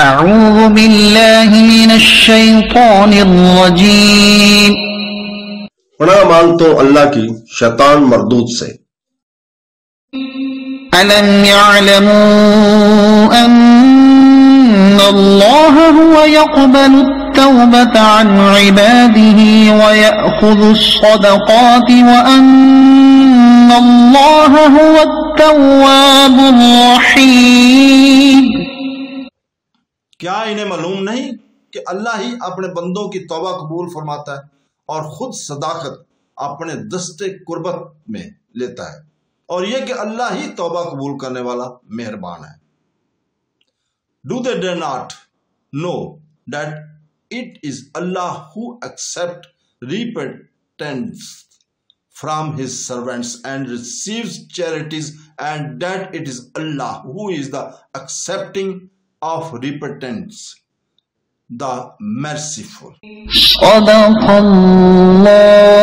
اعوذ باللہ من الشیطان الرجیم پناہ مانگتا ہوں اللہ کی شیطان مردود سے۔ الم يعلموا ان اللہ هو يقبل التوبة عن عباده ويأخذ الصدقات وان اللہ هو التواب الرحیم۔ کیا انہیں معلوم نہیں کہ اللہ ہی اپنے بندوں کی توبہ قبول فرماتا ہے اور خود صداقت اپنے دستے قربت میں لیتا ہے، اور یہ کہ اللہ ہی توبہ قبول کرنے والا مہربان ہے۔ Do they dare not know that it is Allah who accepts repentance from his servants and receives charities, and that it is Allah who is the accepting of repentance, the merciful. صدق اللہ